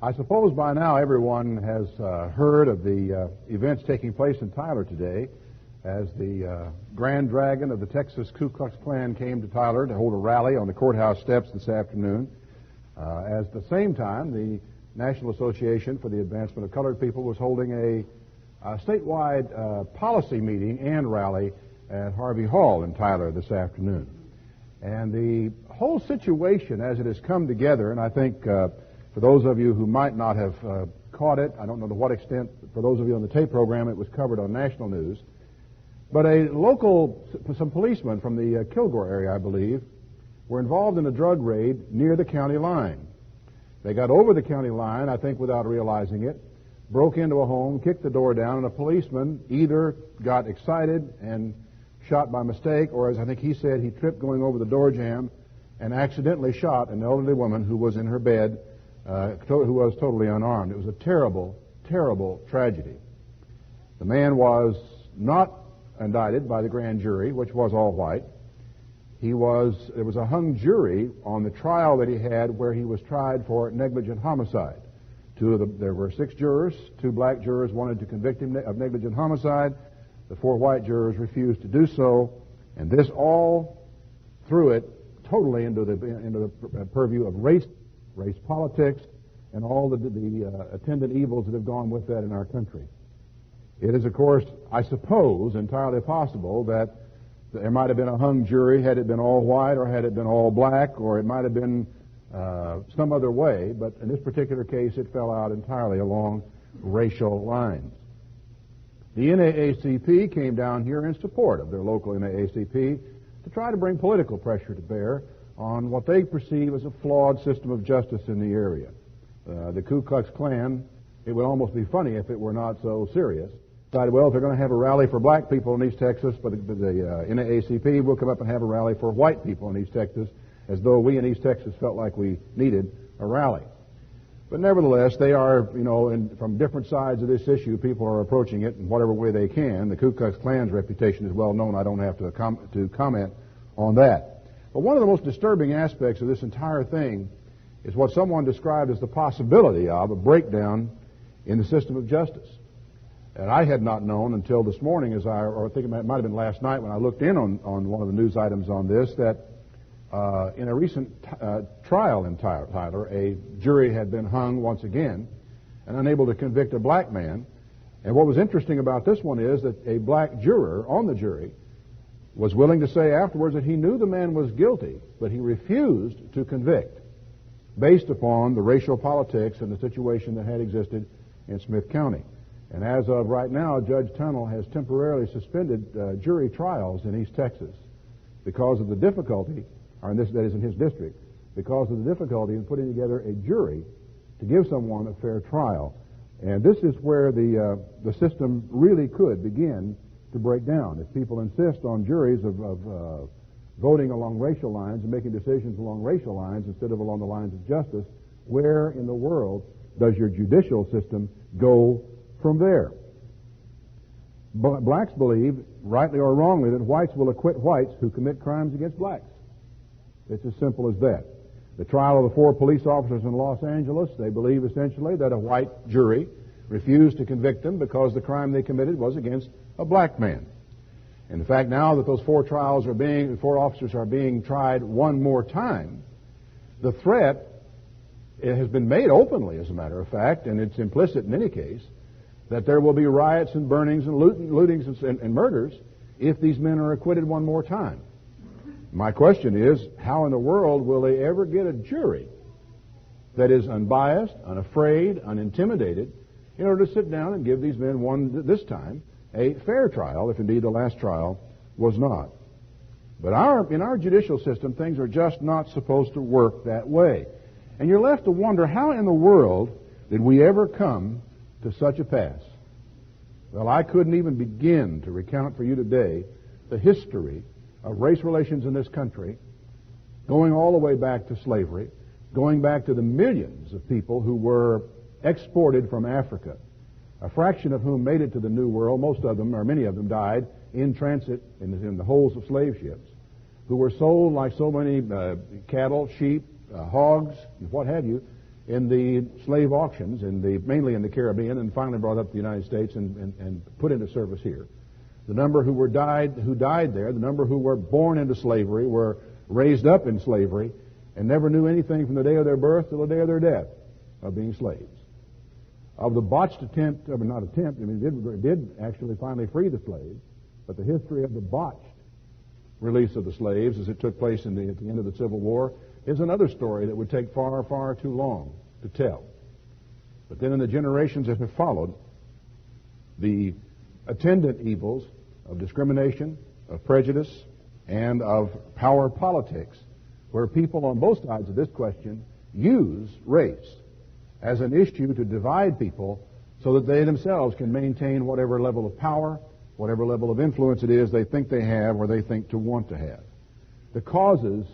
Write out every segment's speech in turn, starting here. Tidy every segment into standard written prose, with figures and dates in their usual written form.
I suppose by now everyone has heard of the events taking place in Tyler today as the Grand Dragon of the Texas Ku Klux Klan came to Tyler to hold a rally on the courthouse steps this afternoon. At the same time, the National Association for the Advancement of Colored People was holding a statewide policy meeting and rally at Harvey Hall in Tyler this afternoon. And the whole situation as it has come together, and I think for those of you who might not have caught it, I don't know to what extent, for those of you on the tape program, it was covered on national news, but some policemen from the Kilgore area, I believe, were involved in a drug raid near the county line. They got over the county line, I think without realizing it, broke into a home, kicked the door down, and a policeman either got excited and shot by mistake, or as I think he said, he tripped going over the door jamb and accidentally shot an elderly woman who was in her bed, who was totally unarmed. It was a terrible, terrible tragedy. The man was not indicted by the grand jury, which was all white. There was a hung jury on the trial that he had where he was tried for negligent homicide. There were 6 jurors, 2 black jurors wanted to convict him of negligent homicide. The 4 white jurors refused to do so, and this all threw it totally into the purview of race politics, and all the attendant evils that have gone with that in our country. It is, of course, I suppose, entirely possible that there might have been a hung jury had it been all white, or had it been all black, or it might have been some other way, but in this particular case it fell out entirely along racial lines. The NAACP came down here in support of their local NAACP to try to bring political pressure to bear on what they perceive as a flawed system of justice in the area. The Ku Klux Klan, it would almost be funny if it were not so serious, decided, well, if they're going to have a rally for black people in East Texas, but the NAACP will come up and have a rally for white people in East Texas, as though we in East Texas felt like we needed a rally. But nevertheless, they are, from different sides of this issue, people are approaching it in whatever way they can. The Ku Klux Klan's reputation is well known. I don't have to comment on that. But one of the most disturbing aspects of this entire thing is what someone described as the possibility of a breakdown in the system of justice. And I had not known until this morning, or I think it might have been last night when I looked in on one of the news items on this, that in a recent trial in Tyler, a jury had been hung once again and unable to convict a black man. And what was interesting about this one is that a black juror on the jury was willing to say afterwards that he knew the man was guilty, but he refused to convict based upon the racial politics and the situation that had existed in Smith County. And as of right now, Judge Tunnell has temporarily suspended jury trials in East Texas because of the difficulty, that is in his district, because of the difficulty in putting together a jury to give someone a fair trial. And this is where the system really could begin to break down. If people insist on juries of voting along racial lines and making decisions along racial lines instead of along the lines of justice, where in the world does your judicial system go from there? Blacks believe, rightly or wrongly, that whites will acquit whites who commit crimes against blacks. It's as simple as that. The trial of the 4 police officers in Los Angeles, they believe essentially that a white jury refused to convict them because the crime they committed was against a black man. And the fact now that those 4 officers are being tried one more time, the threat, it has been made openly, as a matter of fact, and it's implicit in any case, that there will be riots and burnings and lootings and murders if these men are acquitted one more time. My question is, how in the world will they ever get a jury that is unbiased, unafraid, unintimidated, in order to sit down and give these men this time, a fair trial, if indeed the last trial was not? But in our judicial system, things are just not supposed to work that way. And you're left to wonder, how in the world did we ever come to such a pass? Well, I couldn't even begin to recount for you today the history of race relations in this country, going all the way back to slavery, going back to the millions of people who were exported from Africa, a fraction of whom made it to the New World. Most of them, or many of them, died in transit in the holds of slave ships, who were sold like so many cattle, sheep, hogs, and what have you, in the slave auctions, mainly in the Caribbean, and finally brought up to the United States and put into service here. The number who died there, the number who were born into slavery, were raised up in slavery, and never knew anything from the day of their birth till the day of their death of being slaves. Of the botched attempt, did actually finally free the slaves, but the history of the botched release of the slaves as it took place at the end of the Civil War is another story that would take far, far too long to tell. But then in the generations that have followed, the attendant evils of discrimination, of prejudice, and of power politics, where people on both sides of this question use race as an issue to divide people so that they themselves can maintain whatever level of power, whatever level of influence it is they think they have or they think to want to have. The causes,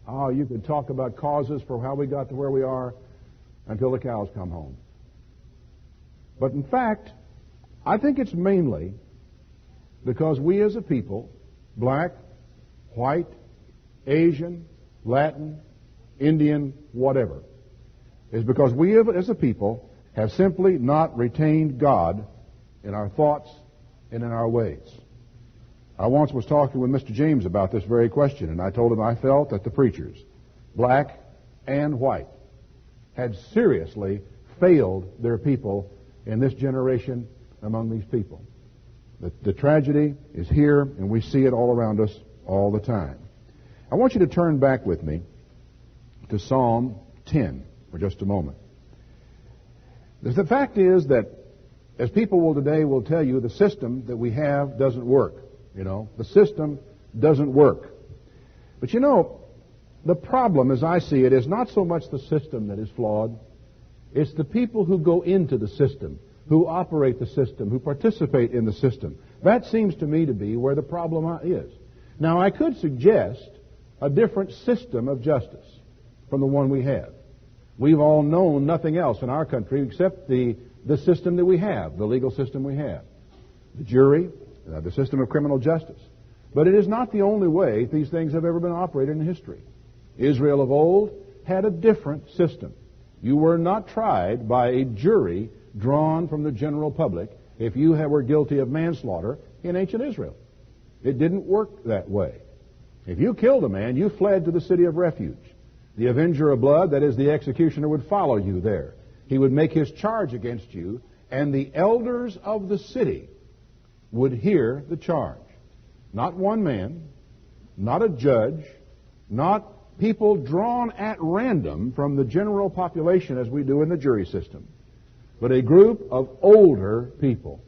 you could talk about causes for how we got to where we are until the cows come home. But in fact, I think it's mainly because we as a people, black, white, Asian, Latin, Indian, whatever, is because we as a people have simply not retained God in our thoughts and in our ways. I once was talking with Mr. James about this very question, and I told him I felt that the preachers, black and white, had seriously failed their people in this generation among these people. The tragedy is here, and we see it all around us all the time. I want you to turn back with me to Psalm 10 for just a moment. The fact is that, as people today will tell you, the system that we have doesn't work. The system doesn't work. But the problem, as I see it, is not so much the system that is flawed. It's the people who go into the system, who operate the system, who participate in the system. That seems to me to be where the problem is. Now, I could suggest a different system of justice from the one we have. We've all known nothing else in our country except the system that we have, the legal system we have. The jury, the system of criminal justice. But it is not the only way these things have ever been operated in history. Israel of old had a different system. You were not tried by a jury drawn from the general public if you were guilty of manslaughter in ancient Israel. It didn't work that way. If you killed a man, you fled to the city of refuge. The avenger of blood, that is the executioner, would follow you there. He would make his charge against you, and the elders of the city would hear the charge. Not one man, not a judge, not people drawn at random from the general population as we do in the jury system, but a group of older people.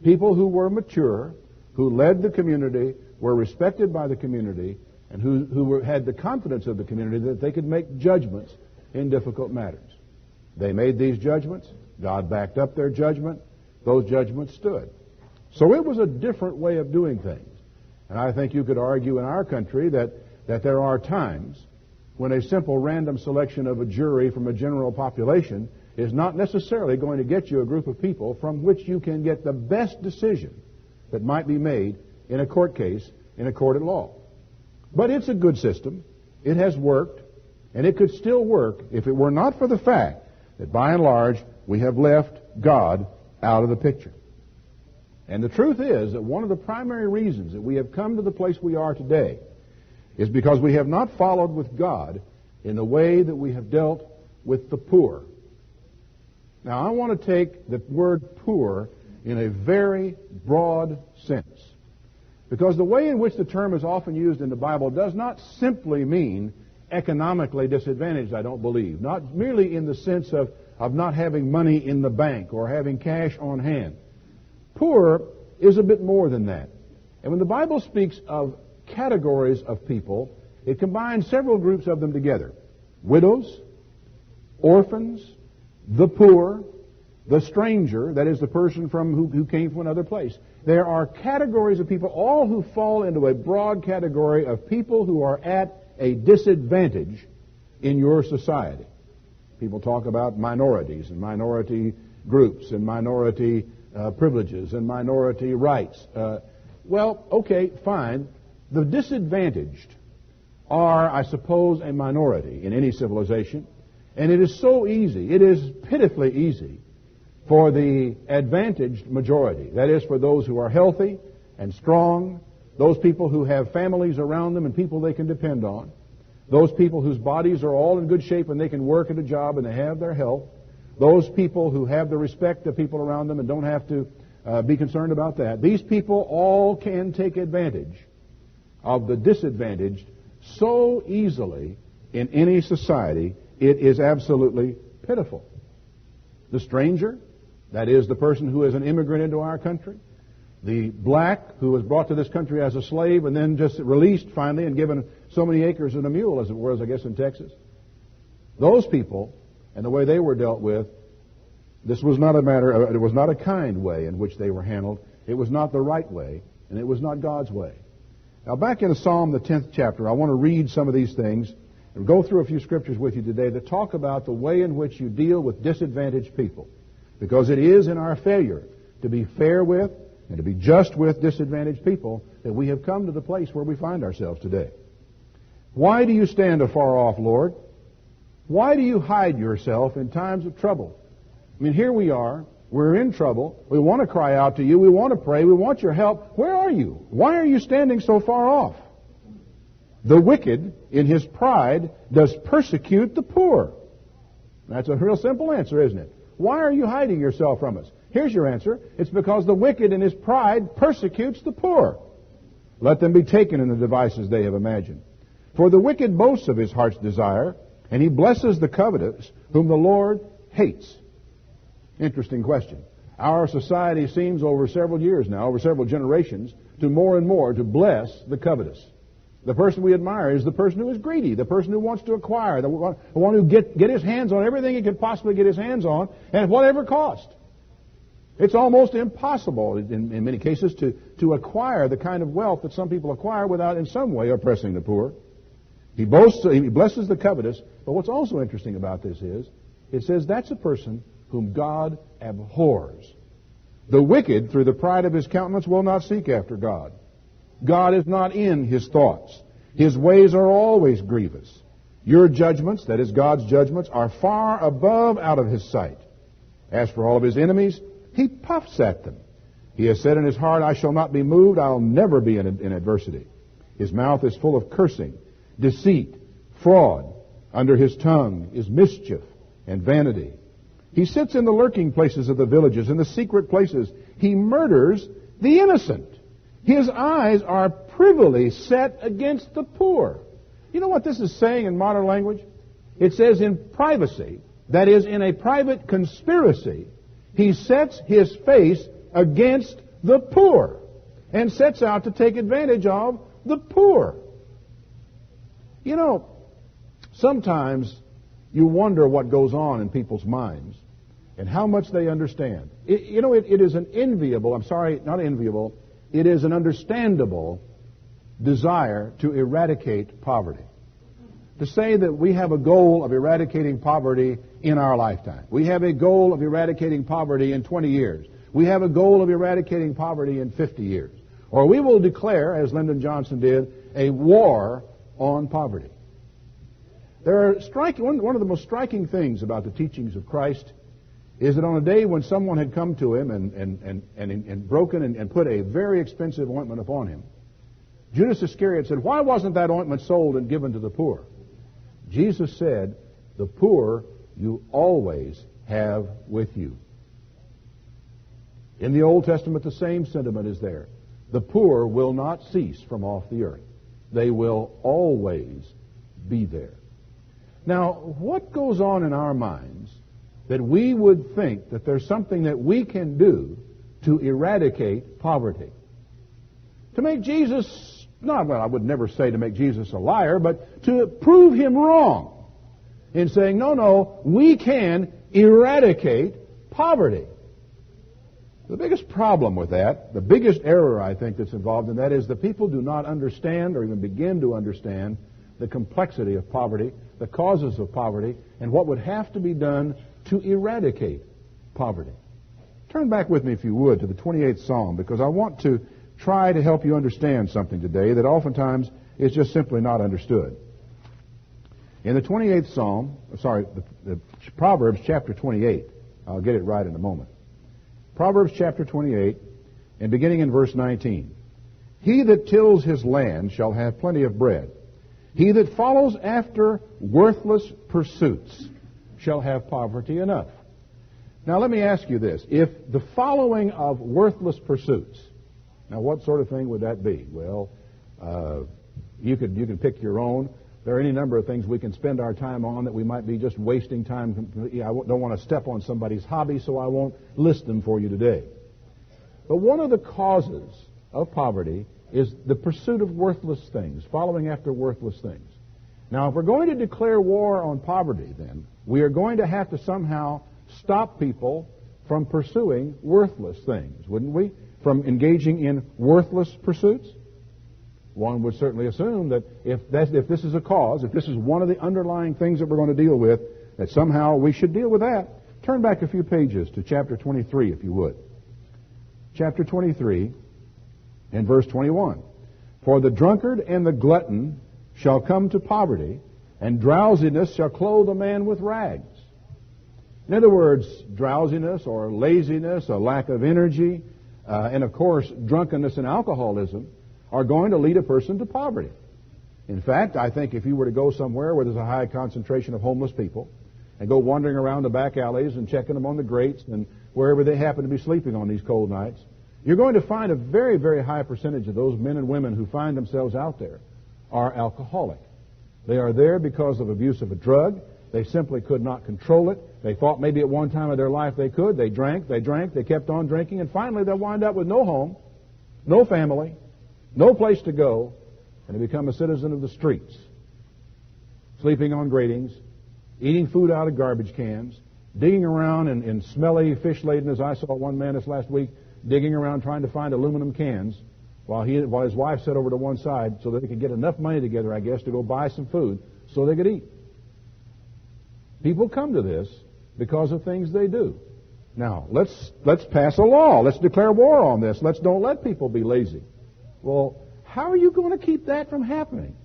People who were mature, who led the community, were respected by the community, and who had the confidence of the community that they could make judgments in difficult matters. They made these judgments. God backed up their judgment. Those judgments stood. So it was a different way of doing things. And I think you could argue in our country that there are times when a simple random selection of a jury from a general population is not necessarily going to get you a group of people from which you can get the best decision that might be made in a court case, in a court of law. But it's a good system. It has worked, and it could still work if it were not for the fact that by and large we have left God out of the picture. And the truth is that one of the primary reasons that we have come to the place we are today is because we have not followed with God in the way that we have dealt with the poor. Now, I want to take the word poor in a very broad sense, because the way in which the term is often used in the Bible does not simply mean economically disadvantaged, I don't believe. Not merely in the sense of not having money in the bank or having cash on hand. Poor is a bit more than that. And when the Bible speaks of categories of people, it combines several groups of them together. Widows, orphans, the poor, the stranger, that is the person who came from another place. There are categories of people, all who fall into a broad category of people who are at a disadvantage in your society. People talk about minorities and minority groups and minority privileges and minority rights. Well, okay, fine. The disadvantaged are, I suppose, a minority in any civilization. And it is so easy, it is pitifully easy for the advantaged majority, that is, for those who are healthy and strong, those people who have families around them and people they can depend on, those people whose bodies are all in good shape and they can work at a job and they have their health, those people who have the respect of people around them and don't have to be concerned about that. These people all can take advantage of the disadvantaged so easily in any society. It is absolutely pitiful. The stranger, that is the person who is an immigrant into our country, the black who was brought to this country as a slave and then just released finally and given so many acres and a mule, as it were, as I guess in Texas. Those people and the way they were dealt with, this was not a matter, it was not a kind way in which they were handled. It was not the right way, and it was not God's way. Now back in Psalm, the 10th chapter, I want to read some of these things and go through a few scriptures with you today that talk about the way in which you deal with disadvantaged people. Because it is in our failure to be fair with and to be just with disadvantaged people that we have come to the place where we find ourselves today. Why do you stand afar off, Lord? Why do you hide yourself in times of trouble? I mean, here we are. We're in trouble. We want to cry out to you. We want to pray. We want your help. Where are you? Why are you standing so far off? The wicked, in his pride, does persecute the poor. That's a real simple answer, isn't it? Why are you hiding yourself from us? Here's your answer. It's because the wicked, in his pride, persecutes the poor. Let them be taken in the devices they have imagined. For the wicked boasts of his heart's desire, and he blesses the covetous, whom the Lord hates. Interesting question. Our society seems over several years now, over several generations, to more and more to bless the covetous. The person we admire is the person who is greedy, the person who wants to acquire, the one who get his hands on everything he can possibly get his hands on, and at whatever cost. It's almost impossible in many cases to acquire the kind of wealth that some people acquire without in some way oppressing the poor. He blesses the covetous, but what's also interesting about this is, it says that's a person whom God abhors. The wicked, through the pride of his countenance, will not seek after God. God is not in his thoughts. His ways are always grievous. Your judgments, that is God's judgments, are far above out of his sight. As for all of his enemies, he puffs at them. He has said in his heart, I shall not be moved, I'll never be in adversity. His mouth is full of cursing, deceit, fraud. Under his tongue is mischief and vanity. He sits in the lurking places of the villages, in the secret places. He murders the innocent. His eyes are privily set against the poor. You know what this is saying in modern language? It says in privacy, that is, in a private conspiracy, he sets his face against the poor and sets out to take advantage of the poor. You know, sometimes you wonder what goes on in people's minds and how much they understand. It is an enviable, it is an understandable desire to eradicate poverty. To say that we have a goal of eradicating poverty in our lifetime. We have a goal of eradicating poverty in 20 years. We have a goal of eradicating poverty in 50 years. Or we will declare, as Lyndon Johnson did, a war on poverty. One of the most striking things about the teachings of Christ is that on a day when someone had come to him and broken and put a very expensive ointment upon him, Judas Iscariot said, why wasn't that ointment sold and given to the poor? Jesus said, the poor you always have with you. In the Old Testament, the same sentiment is there. The poor will not cease from off the earth. They will always be there. Now, what goes on in our minds that we would think that there's something that we can do to eradicate poverty? To make Jesus, I would never say to make Jesus a liar, but to prove him wrong in saying, no, we can eradicate poverty. The biggest problem with that, the biggest error I think that's involved in that is the people do not understand or even begin to understand the complexity of poverty, the causes of poverty, and what would have to be done to eradicate poverty. Turn back with me, if you would, to the 28th Psalm, because I want to try to help you understand something today that oftentimes is just simply not understood. In the 28th Psalm, the Proverbs chapter 28, I'll get it right in a moment. Proverbs chapter 28, and beginning in verse 19. He that tills his land shall have plenty of bread. He that follows after worthless pursuits shall have poverty enough. Now let me ask you this. If the following of worthless pursuits, now what sort of thing would that be? Well, you can pick your own. There are any number of things we can spend our time on that we might be just wasting time. I don't want to step on somebody's hobby, so I won't list them for you today. But one of the causes of poverty is the pursuit of worthless things, following after worthless things. Now, if we're going to declare war on poverty, then, we are going to have to somehow stop people from pursuing worthless things, wouldn't we? From engaging in worthless pursuits? One would certainly assume that if this is a cause, if this is one of the underlying things that we're going to deal with, that somehow we should deal with that. Turn back a few pages to chapter 23, if you would. Chapter 23 and verse 21. For the drunkard and the glutton shall come to poverty, and drowsiness shall clothe a man with rags. In other words, drowsiness or laziness, a lack of energy, and of course drunkenness and alcoholism are going to lead a person to poverty. In fact, I think if you were to go somewhere where there's a high concentration of homeless people and go wandering around the back alleys and checking them on the grates and wherever they happen to be sleeping on these cold nights, you're going to find a very, very high percentage of those men and women who find themselves out there are alcoholic. They are there because of abuse of a drug. They simply could not control it. They thought maybe at one time of their life they could. They drank, they kept on drinking, and finally they'll wind up with no home, no family, no place to go, and they become a citizen of the streets, sleeping on gratings, eating food out of garbage cans, digging around in smelly, fish-laden, as I saw one man this last week, digging around trying to find aluminum cans while his wife sat over to one side so that they could get enough money together, I guess, to go buy some food so they could eat. People come to this because of things they do. Now, let's pass a law. Let's declare war on this. Don't let people be lazy. Well, how are you going to keep that from happening?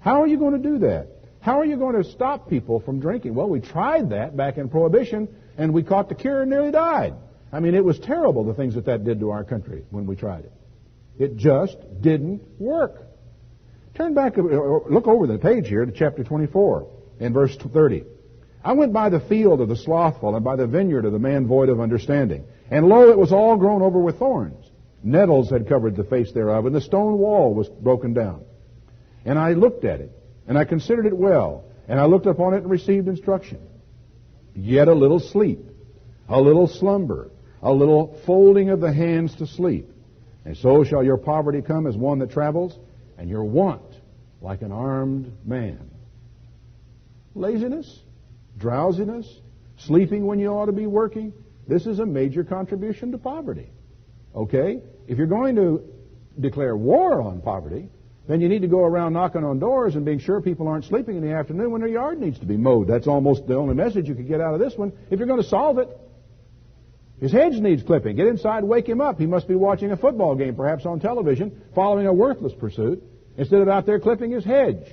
How are you going to do that? How are you going to stop people from drinking? Well, we tried that back in Prohibition, and we caught the cure and nearly died. I mean, it was terrible, the things that did to our country when we tried it. It just didn't work. Turn back, look over the page here to chapter 24 and verse 30. I went by the field of the slothful and by the vineyard of the man void of understanding. And lo, it was all grown over with thorns. Nettles had covered the face thereof, and the stone wall was broken down. And I looked at it, and I considered it well, and I looked upon it and received instruction. Yet a little sleep, a little slumber, a little folding of the hands to sleep. And so shall your poverty come as one that travels, and your want like an armed man. Laziness, drowsiness, sleeping when you ought to be working, this is a major contribution to poverty. Okay? If you're going to declare war on poverty, then you need to go around knocking on doors and being sure people aren't sleeping in the afternoon when their yard needs to be mowed. That's almost the only message you could get out of this one if you're going to solve it. His hedge needs clipping. Get inside, wake him up. He must be watching a football game, perhaps on television, following a worthless pursuit, instead of out there clipping his hedge.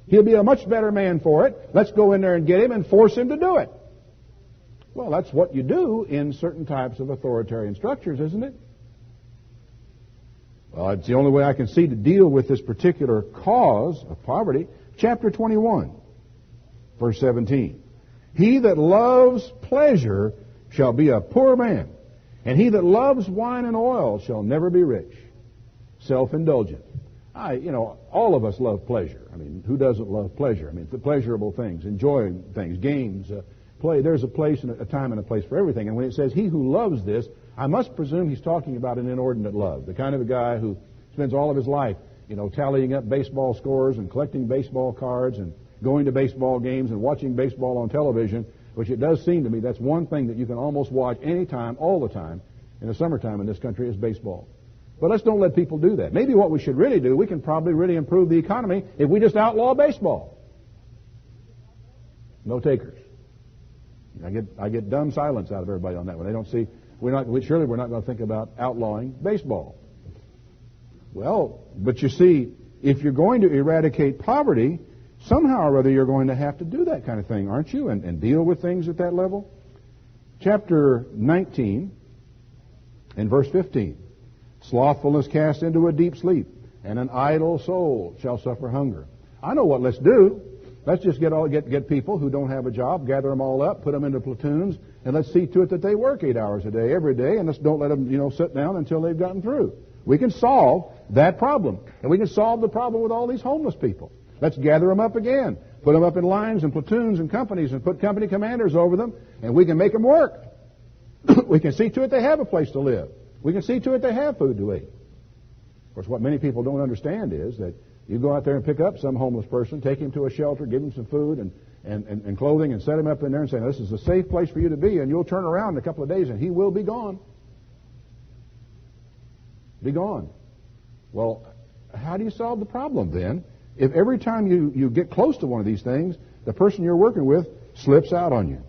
He'll be a much better man for it. Let's go in there and get him and force him to do it. Well, that's what you do in certain types of authoritarian structures, isn't it? Well, it's the only way I can see to deal with this particular cause of poverty. Chapter 21, verse 17. He that loves pleasure shall be a poor man, and he that loves wine and oil shall never be rich. Self-indulgent. All of us love pleasure. I mean, who doesn't love pleasure? I mean, the pleasurable things, enjoying things, games, play. There's a place and a time and a place for everything. And when it says he who loves this, I must presume he's talking about an inordinate love. The kind of a guy who spends all of his life, tallying up baseball scores and collecting baseball cards and going to baseball games and watching baseball on television, which it does seem to me that's one thing that you can almost watch any time, all the time, in the summertime in this country is baseball. But let's don't let people do that. Maybe what we should really do, we can probably really improve the economy if we just outlaw baseball. No takers. I get dumb silence out of everybody on that one. They don't see, surely we're not going to think about outlawing baseball. Well, but you see, if you're going to eradicate poverty, Somehow or other you're going to have to do that kind of thing, aren't you? And deal with things at that level. Chapter 19 and verse 15. Slothfulness cast into a deep sleep, and an idle soul shall suffer hunger. I know what let's do. Let's just get people who don't have a job, gather them all up, put them into platoons, and let's see to it that they work 8 hours a day, every day, and let's don't let them, sit down until they've gotten through. We can solve that problem. And we can solve the problem with all these homeless people. Let's gather them up again, put them up in lines and platoons and companies, and put company commanders over them, and we can make them work. We can see to it they have a place to live. We can see to it they have food to eat. Of course, what many people don't understand is that you go out there and pick up some homeless person, take him to a shelter, give him some food and clothing, and set him up in there and say, this is a safe place for you to be, and you'll turn around in a couple of days and he will be gone. Be gone. Well, how do you solve the problem then? If every time you get close to one of these things, the person you're working with slips out on you.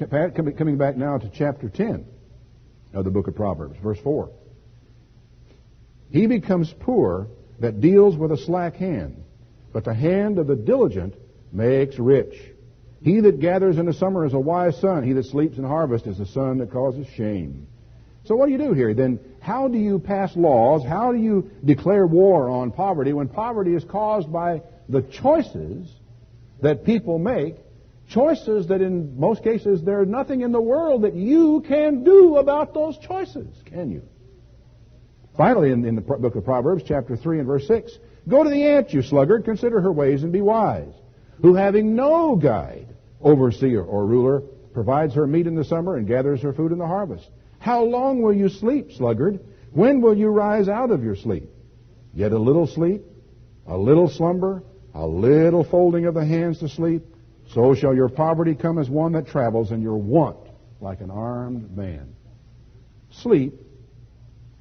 Coming back now to chapter 10 of the book of Proverbs, verse 4. He becomes poor that deals with a slack hand, but the hand of the diligent makes rich. He that gathers in the summer is a wise son. He that sleeps in harvest is a son that causes shame. So what do you do here? Then how do you pass laws? How do you declare war on poverty when poverty is caused by the choices that people make, choices that in most cases there's nothing in the world that you can do about those choices, can you? Finally, in the book of Proverbs, chapter 3 and verse 6, go to the ant, you sluggard, consider her ways and be wise, who having no guide, overseer, or ruler, provides her meat in the summer and gathers her food in the harvest. How long will you sleep, sluggard? When will you rise out of your sleep? Yet a little sleep, a little slumber, a little folding of the hands to sleep, so shall your poverty come as one that travels, and your want like an armed man. Sleep,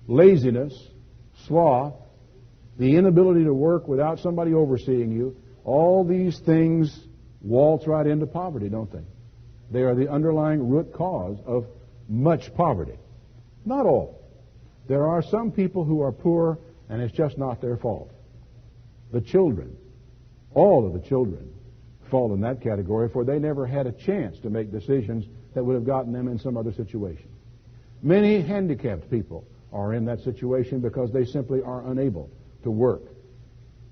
laziness, sloth, the inability to work without somebody overseeing you, all these things waltz right into poverty, don't they? They are the underlying root cause of much poverty. Not all. There are some people who are poor, and it's just not their fault. The children, all of the children, fall in that category, for they never had a chance to make decisions that would have gotten them in some other situation. Many handicapped people are in that situation because they simply are unable to work.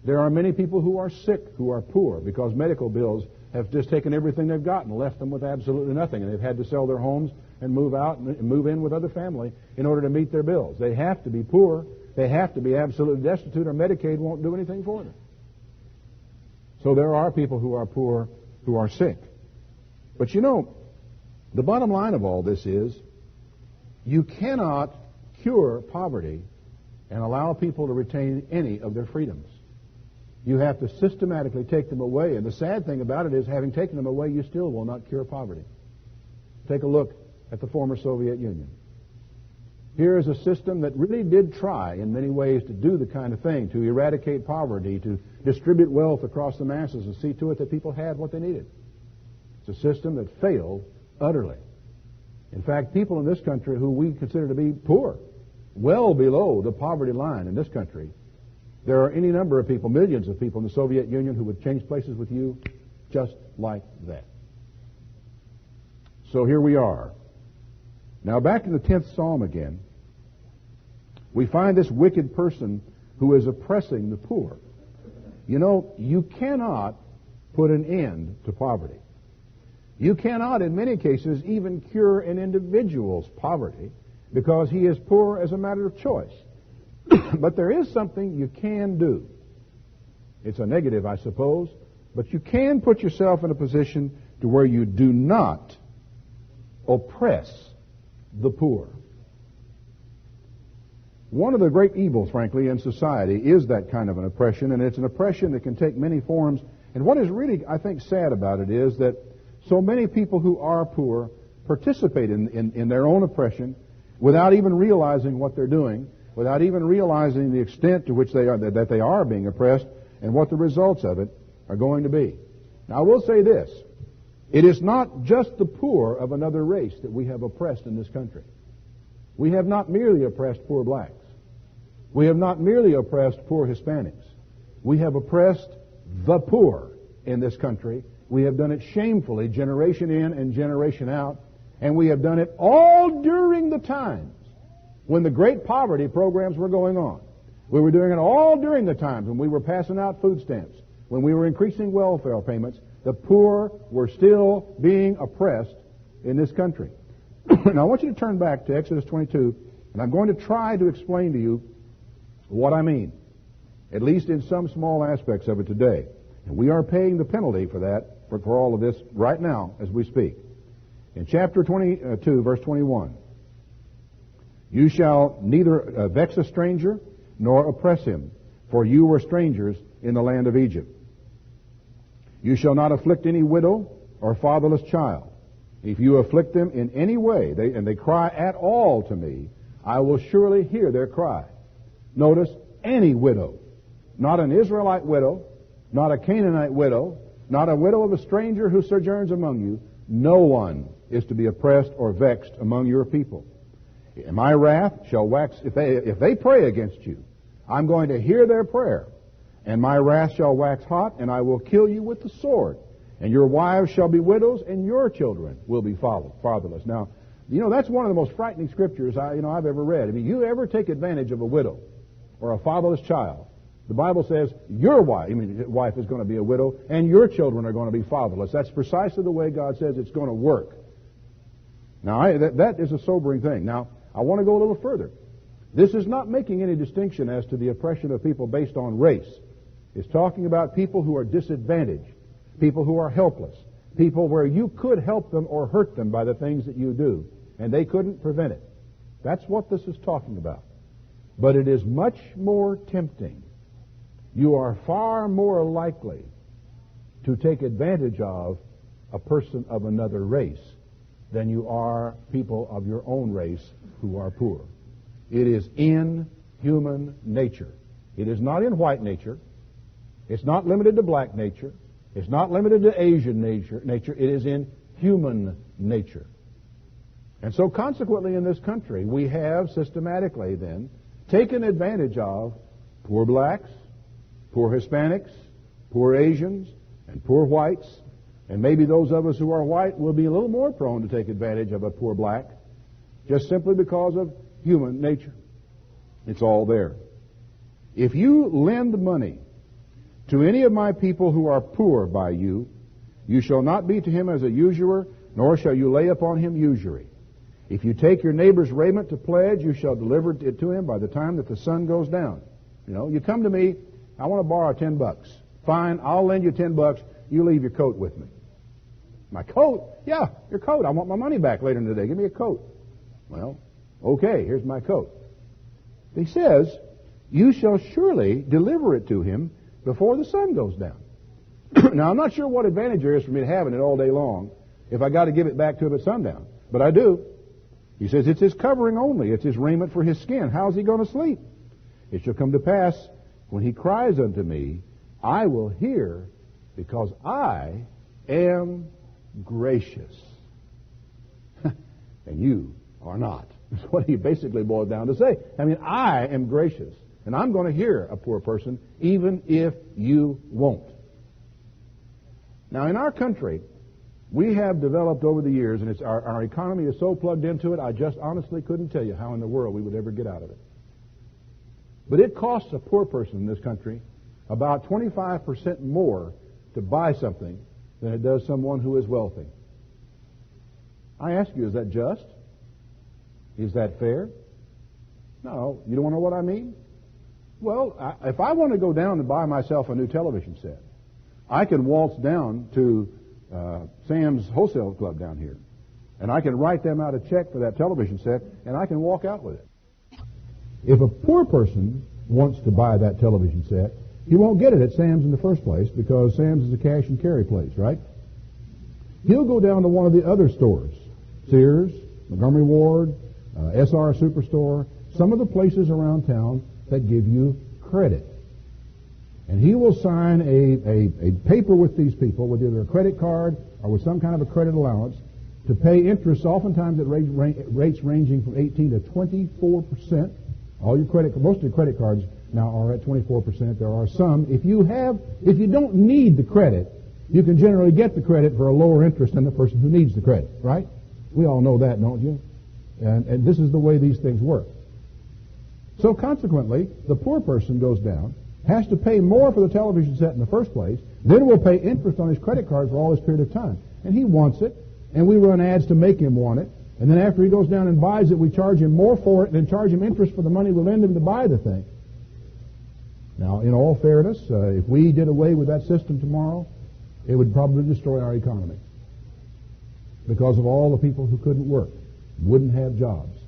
There are many people who are sick, who are poor, because medical bills have just taken everything they've got and left them with absolutely nothing, and they've had to sell their homes and move out and move in with other family in order to meet their bills. They have to be poor. They have to be absolutely destitute, or Medicaid won't do anything for them. So there are people who are poor who are sick. But the bottom line of all this is you cannot cure poverty and allow people to retain any of their freedoms. You have to systematically take them away. And the sad thing about it is, having taken them away, you still will not cure poverty. Take a look at the former Soviet Union. Here is a system that really did try in many ways to do the kind of thing, to eradicate poverty, to distribute wealth across the masses and see to it that people had what they needed. It's a system that failed utterly. In fact, people in this country who we consider to be poor, well below the poverty line in this country, there are any number of people, millions of people in the Soviet Union who would change places with you just like that. So here we are. Now back in the 10th Psalm again, we find this wicked person who is oppressing the poor. You cannot put an end to poverty. You cannot, in many cases, even cure an individual's poverty because he is poor as a matter of choice. But there is something you can do. It's a negative, I suppose, but you can put yourself in a position to where you do not oppress the poor. One of the great evils, frankly, in society is that kind of an oppression, and it's an oppression that can take many forms. And what is really, I think, sad about it is that so many people who are poor participate in their own oppression without even realizing what they're doing, without even realizing the extent to which that they are being oppressed and what the results of it are going to be. Now, I will say this. It is not just the poor of another race that we have oppressed in this country. We have not merely oppressed poor blacks. We have not merely oppressed poor Hispanics. We have oppressed the poor in this country. We have done it shamefully, generation in and generation out. And we have done it all during the times when the great poverty programs were going on. We were doing it all during the times when we were passing out food stamps, when we were increasing welfare payments. The poor were still being oppressed in this country. Now I want you to turn back to Exodus 22, and I'm going to try to explain to you what I mean, at least in some small aspects of it today. And we are paying the penalty for that, for all of this right now as we speak. In chapter 22, verse 21, you shall neither vex a stranger nor oppress him, for you were strangers in the land of Egypt. You shall not afflict any widow or fatherless child. If you afflict them in any way, and they cry at all to me, I will surely hear their cry. Notice, any widow, not an Israelite widow, not a Canaanite widow, not a widow of a stranger who sojourns among you. No one is to be oppressed or vexed among your people. And my wrath shall wax, if they pray against you, I'm going to hear their prayer. And my wrath shall wax hot, and I will kill you with the sword. And your wives shall be widows, and your children will be fatherless. Now, you know, that's one of the most frightening scriptures I've ever read. I mean, you ever take advantage of a widow or a fatherless child, the Bible says your wife is going to be a widow, and your children are going to be fatherless. That's precisely the way God says it's going to work. Now, that is a sobering thing. Now, I want to go a little further. This is not making any distinction as to the oppression of people based on race. It's talking about people who are disadvantaged, people who are helpless, people where you could help them or hurt them by the things that you do, and they couldn't prevent it. That's what this is talking about. But it is much more tempting. You are far more likely to take advantage of a person of another race than you are people of your own race who are poor. It is in human nature. It is not in white nature. It's not limited to black nature. It's not limited to Asian nature. It is in human nature. And so consequently in this country, we have systematically then taken advantage of poor blacks, poor Hispanics, poor Asians, and poor whites. And maybe those of us who are white will be a little more prone to take advantage of a poor black, just simply because of human nature. It's all there. If you lend money to any of my people who are poor by you, you shall not be to him as a usurer, nor shall you lay upon him usury. If you take your neighbor's raiment to pledge, you shall deliver it to him by the time that the sun goes down. You know, you come to me, I want to borrow $10. Fine, I'll lend you $10. You leave your coat with me. My coat? Yeah, your coat. I want my money back later in the day. Give me a coat. Well, okay, here's my coat. He says, you shall surely deliver it to him before the sun goes down. Now, I'm not sure what advantage there is for me to having it all day long if I got to give it back to him at sundown. But I do. He says, it's his covering only. It's his raiment for his skin. How's he going to sleep? It shall come to pass, when he cries unto me, I will hear, because I am gracious. And you are not. That's what he basically boiled down to say. I mean, I am gracious, and I'm going to hear a poor person, even if you won't. Now, in our country, we have developed over the years, and our economy is so plugged into it, I just honestly couldn't tell you how in the world we would ever get out of it. But it costs a poor person in this country about 25% more to buy something than it does someone who is wealthy. I ask you, is that just? Is that fair? No. You don't want to know what I mean? Well, if I want to go down and buy myself a new television set, I can waltz down to Sam's Wholesale Club down here, and I can write them out a check for that television set, and I can walk out with it. If a poor person wants to buy that television set, he won't get it at Sam's in the first place, because Sam's is a cash and carry place, right? He'll go down to one of the other stores, Sears, Montgomery Ward, SR Superstore, some of the places around town that give you credit. And he will sign a paper with these people, with either a credit card or with some kind of a credit allowance, to pay interest, oftentimes at rates ranging from 18 to 24%. Most of your credit cards now are at 24%. There are some. If you don't need the credit, you can generally get the credit for a lower interest than the person who needs the credit, right? We all know that, don't you? And this is the way these things work. So consequently, the poor person goes down, has to pay more for the television set in the first place, then will pay interest on his credit card for all this period of time. And he wants it, and we run ads to make him want it, and then after he goes down and buys it, we charge him more for it and then charge him interest for the money we lend him to buy the thing. Now, in all fairness, if we did away with that system tomorrow, it would probably destroy our economy because of all the people who couldn't work, wouldn't have jobs,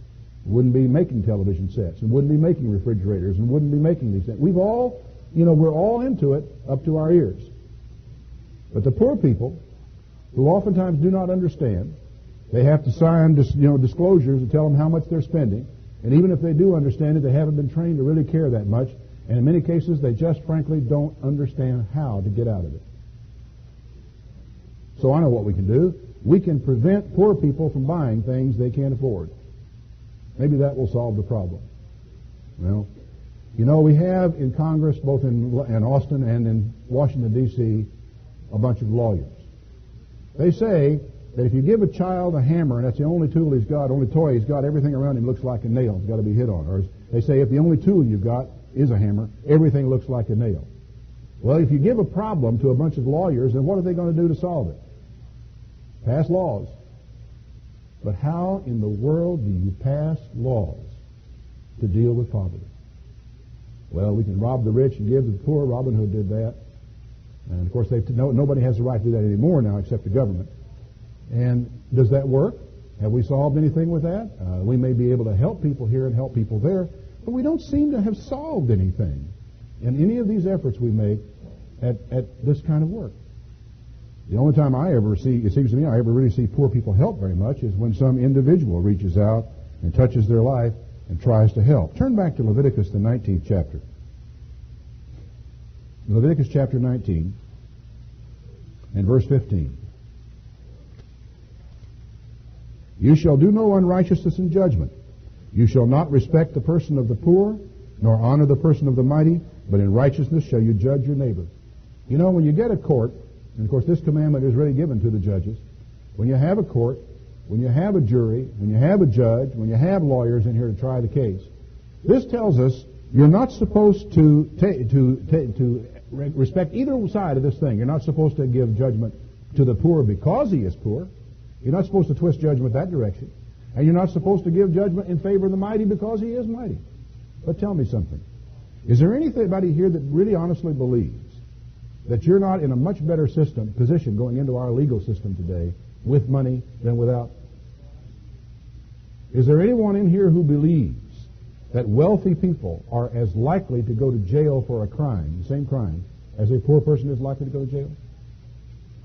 wouldn't be making television sets, and wouldn't be making refrigerators, and wouldn't be making these things. We're all into it up to our ears. But the poor people, who oftentimes do not understand, they have to sign disclosures that tell them how much they're spending, and even if they do understand it, they haven't been trained to really care that much, and in many cases they just frankly don't understand how to get out of it. So I know what we can do. We can prevent poor people from buying things they can't afford. Maybe that will solve the problem. Well, we have in Congress, both in Austin and in Washington, D.C., a bunch of lawyers. They say that if you give a child a hammer and that's the only tool he's got, only toy he's got, everything around him looks like a nail. It's got to be hit on. Or they say if the only tool you've got is a hammer, everything looks like a nail. Well, if you give a problem to a bunch of lawyers, then what are they going to do to solve it? Pass laws. But how in the world do you pass laws to deal with poverty? Well, we can rob the rich and give to the poor. Robin Hood did that. And, of course, nobody has the right to do that anymore now except the government. And does that work? Have we solved anything with that? We may be able to help people here and help people there, but we don't seem to have solved anything in any of these efforts we make at this kind of work. The only time it seems to me, I ever really see poor people help very much is when some individual reaches out and touches their life and tries to help. Turn back to Leviticus, the 19th chapter. Leviticus chapter 19 and verse 15. You shall do no unrighteousness in judgment. You shall not respect the person of the poor, nor honor the person of the mighty, but in righteousness shall you judge your neighbor. When you get a court, and of course this commandment is really given to the judges, when you have a court, when you have a jury, when you have a judge, when you have lawyers in here to try the case, this tells us you're not supposed to respect either side of this thing. You're not supposed to give judgment to the poor because he is poor. You're not supposed to twist judgment that direction. And you're not supposed to give judgment in favor of the mighty because he is mighty. But tell me something. Is there anybody here that really honestly believes that you're not in a much better position going into our legal system today with money than without? Is there anyone in here who believes that wealthy people are as likely to go to jail for a crime, the same crime, as a poor person is likely to go to jail?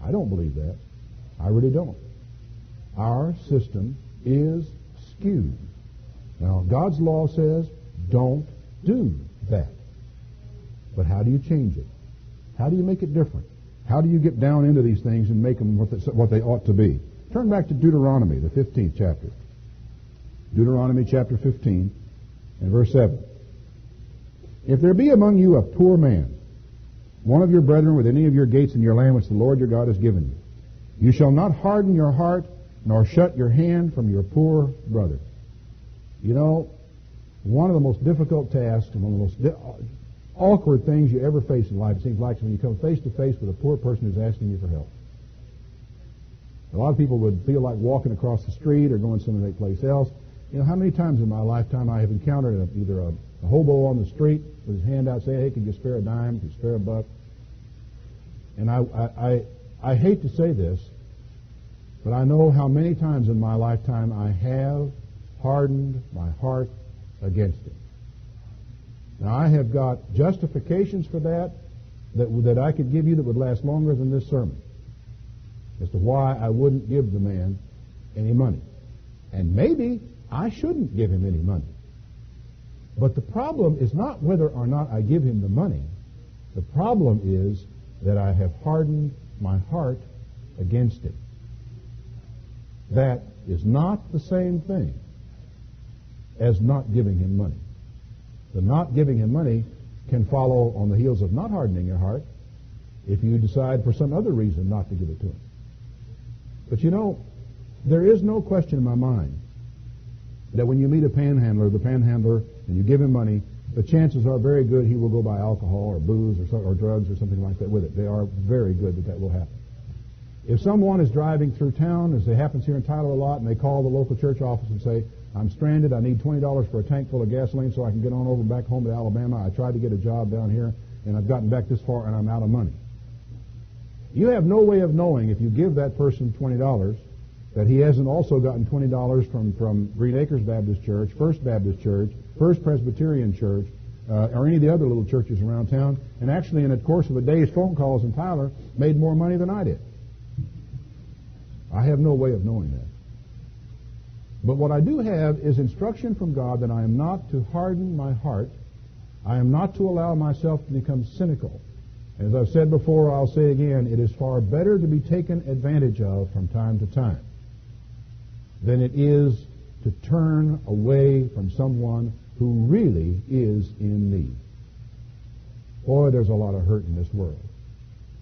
I don't believe that. I really don't. Our system is skewed. Now, God's law says, don't do that. But how do you change it? How do you make it different? How do you get down into these things and make them what they ought to be? Turn back to Deuteronomy, the 15th chapter. Deuteronomy chapter 15 and verse 7. If there be among you a poor man, one of your brethren with any of your gates in your land which the Lord your God has given you, you shall not harden your heart nor shut your hand from your poor brother. One of the most difficult tasks and one of the most awkward things you ever face in life, it seems like, is when you come face to face with a poor person who's asking you for help. A lot of people would feel like walking across the street or going someplace else. How many times in my lifetime I have encountered either a hobo on the street with his hand out saying, hey, can you spare a dime, can you spare a buck? And I hate to say this, but I know how many times in my lifetime I have hardened my heart against it. Now, I have got justifications for that I could give you that would last longer than this sermon as to why I wouldn't give the man any money. And maybe I shouldn't give him any money. But the problem is not whether or not I give him the money. The problem is that I have hardened my heart against it. That is not the same thing as not giving him money. The not giving him money can follow on the heels of not hardening your heart, if you decide for some other reason not to give it to him. But you know, there is no question in my mind that when you meet the panhandler, and you give him money, the chances are very good he will go buy alcohol or booze or drugs or something like that with it. They are very good that will happen. If someone is driving through town, as it happens here in Tyler a lot, and they call the local church office and say, I'm stranded, I need $20 for a tank full of gasoline so I can get on over back home to Alabama. I tried to get a job down here, and I've gotten back this far, and I'm out of money. You have no way of knowing if you give that person $20 that he hasn't also gotten $20 from Green Acres Baptist Church, First Baptist Church, First Presbyterian Church, or any of the other little churches around town, and actually in the course of a day's phone calls in Tyler, made more money than I did. I have no way of knowing that. But what I do have is instruction from God that I am not to harden my heart. I am not to allow myself to become cynical. As I've said before, I'll say again, it is far better to be taken advantage of from time to time than it is to turn away from someone who really is in need. Boy, there's a lot of hurt in this world.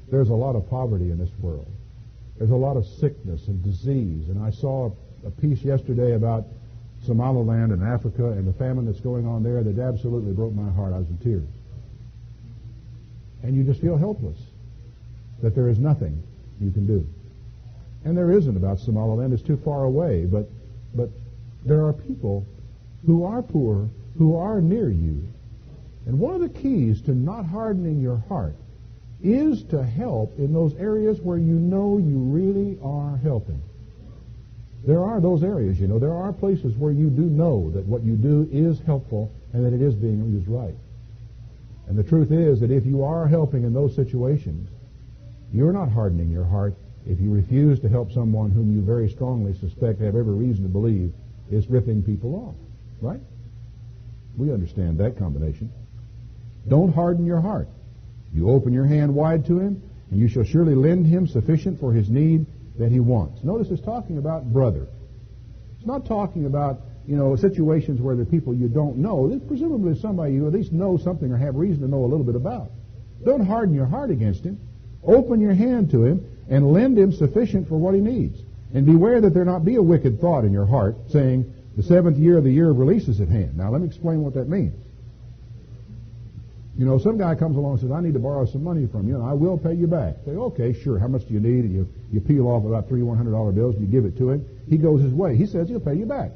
There's a lot of poverty in this world. There's a lot of sickness and disease. And I saw a piece yesterday about Somaliland and Africa and the famine that's going on there that absolutely broke my heart. I was in tears. And you just feel helpless, that there is nothing you can do. And there isn't about Somaliland. It's too far away. But there are people who are poor, who are near you. And one of the keys to not hardening your heart is to help in those areas where you know you really are helping. There are those areas, you know. There are places where you do know that what you do is helpful and that it is being used right. And the truth is that if you are helping in those situations, you're not hardening your heart if you refuse to help someone whom you very strongly suspect, have every reason to believe, is ripping people off. Right? We understand that combination. Don't harden your heart. You open your hand wide to him, and you shall surely lend him sufficient for his need that he wants. Notice it's talking about brother. It's not talking about, situations where there are people you don't know. There's presumably somebody you at least know something or have reason to know a little bit about. Don't harden your heart against him. Open your hand to him and lend him sufficient for what he needs. And beware that there not be a wicked thought in your heart, saying, the seventh year of the year of release is at hand. Now, let me explain what that means. Some guy comes along and says, I need to borrow some money from you, and I will pay you back. Say, okay, sure, how much do you need? And you peel off about $3 $100 bills, and you give it to him. He goes his way. He says he'll pay you back.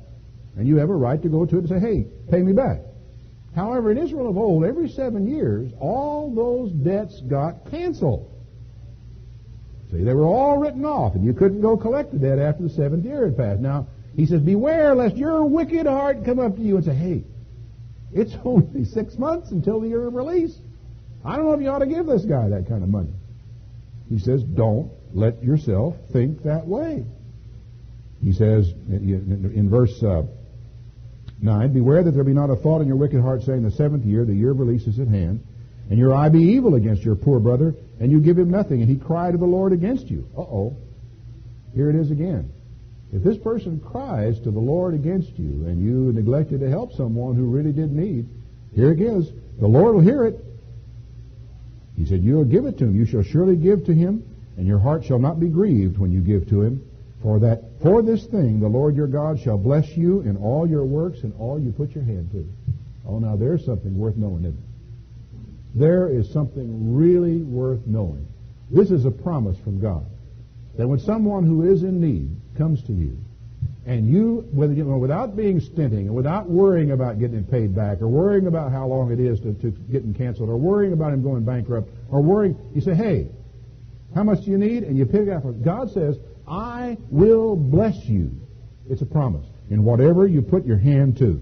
And you have a right to go to it and say, hey, pay me back. However, in Israel of old, every 7 years, all those debts got canceled. See, they were all written off, and you couldn't go collect the debt after the 7th year had passed. Now, he says, beware lest your wicked heart come up to you and say, hey, it's only 6 months until the year of release. I don't know if you ought to give this guy that kind of money. He says, don't let yourself think that way. He says in verse 9, beware that there be not a thought in your wicked heart saying the 7th year, the year of release is at hand, and your eye be evil against your poor brother, and you give him nothing, and he cry to the Lord against you. Uh-oh. Here it is again. If this person cries to the Lord against you, and you neglected to help someone who really did need, here it is. The Lord will hear it. He said, you'll give it to him. You shall surely give to him, and your heart shall not be grieved when you give to him. For this thing the Lord your God shall bless you in all your works and all you put your hand to. Oh, now there's something worth knowing, isn't it? There is something really worth knowing. This is a promise from God, that when someone who is in need comes to you, and you, without being stinting, and without worrying about getting it paid back, or worrying about how long it is to getting canceled, or worrying about him going bankrupt, or worrying, you say, hey, how much do you need? And you pick it up. God says, I will bless you. It's a promise. In whatever you put your hand to.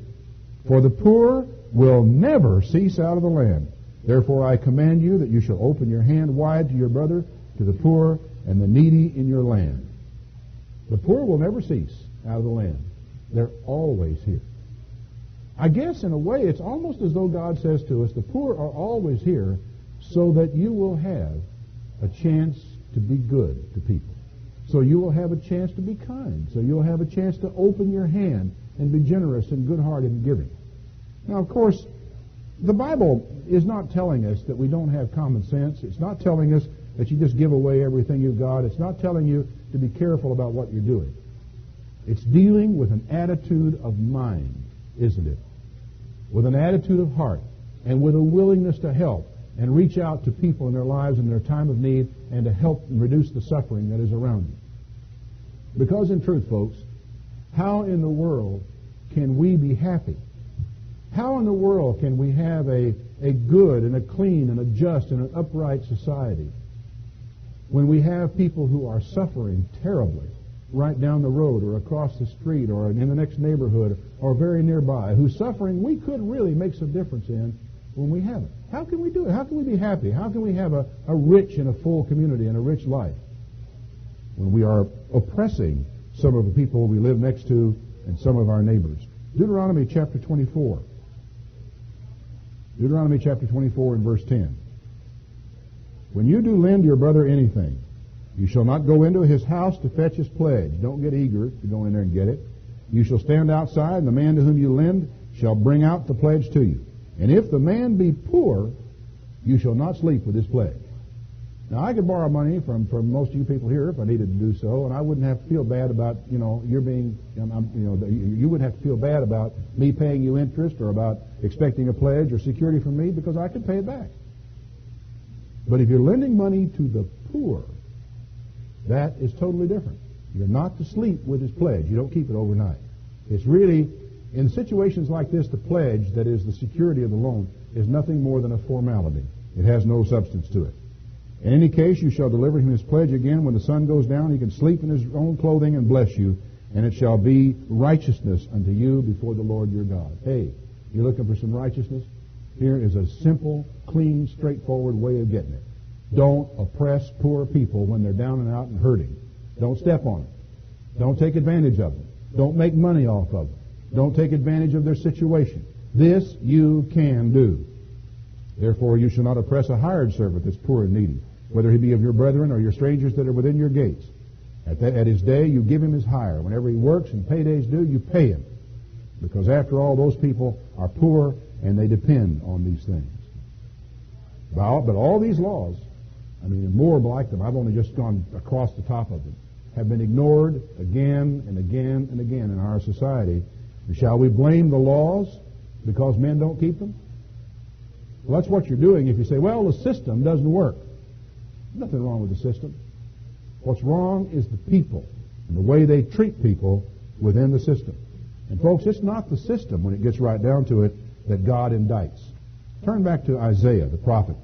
For the poor will never cease out of the land. Therefore I command you that you shall open your hand wide to your brother, to the poor and the needy in your land. The poor will never cease out of the land. They're always here. I guess in a way it's almost as though God says to us, the poor are always here so that you will have a chance to be good to people. So you will have a chance to be kind. So you'll have a chance to open your hand and be generous and good-hearted in giving. Now, of course, the Bible is not telling us that we don't have common sense. It's not telling us that you just give away everything you've got. It's not telling you to be careful about what you're doing. It's dealing with an attitude of mind, isn't it? With an attitude of heart and with a willingness to help and reach out to people in their lives in their time of need and to help and reduce the suffering that is around you. Because in truth, folks, how in the world can we be happy? How in the world can we have a good and a clean and a just and an upright society when we have people who are suffering terribly right down the road or across the street or in the next neighborhood or very nearby, whose suffering we could really make some difference in when we have it? How can we do it? How can we be happy? How can we have a rich and a full community and a rich life when we are oppressing some of the people we live next to and some of our neighbors? Deuteronomy chapter 24. Deuteronomy chapter 24 and verse 10. When you do lend your brother anything, you shall not go into his house to fetch his pledge. Don't get eager to go in there and get it. You shall stand outside, and the man to whom you lend shall bring out the pledge to you. And if the man be poor, you shall not sleep with his pledge. Now, I could borrow money from most of you people here if I needed to do so, and I wouldn't have to feel bad about, you're being, you wouldn't have to feel bad about me paying you interest or about expecting a pledge or security from me because I could pay it back. But if you're lending money to the poor, that is totally different. You're not to sleep with his pledge. You don't keep it overnight. It's really, in situations like this, the pledge, that is the security of the loan, is nothing more than a formality. It has no substance to it. In any case, you shall deliver him his pledge again. When the sun goes down, he can sleep in his own clothing and bless you, and it shall be righteousness unto you before the Lord your God. Hey, you're looking for some righteousness? Here is a simple, clean, straightforward way of getting it. Don't oppress poor people when they're down and out and hurting. Don't step on them. Don't take advantage of them. Don't make money off of them. Don't take advantage of their situation. This you can do. Therefore, you shall not oppress a hired servant that's poor and needy, whether he be of your brethren or your strangers that are within your gates. At his day, you give him his hire. Whenever he works and paydays due, you pay him. Because after all, those people are poor and they depend on these things. But all these laws, more like them, I've only just gone across the top of them, have been ignored again and again and again in our society. And shall we blame the laws because men don't keep them? Well, that's what you're doing if you say, well, the system doesn't work. Nothing wrong with the system. What's wrong is the people and the way they treat people within the system. And folks, it's not the system, when it gets right down to it, that God indicts. Turn back to Isaiah, the prophet,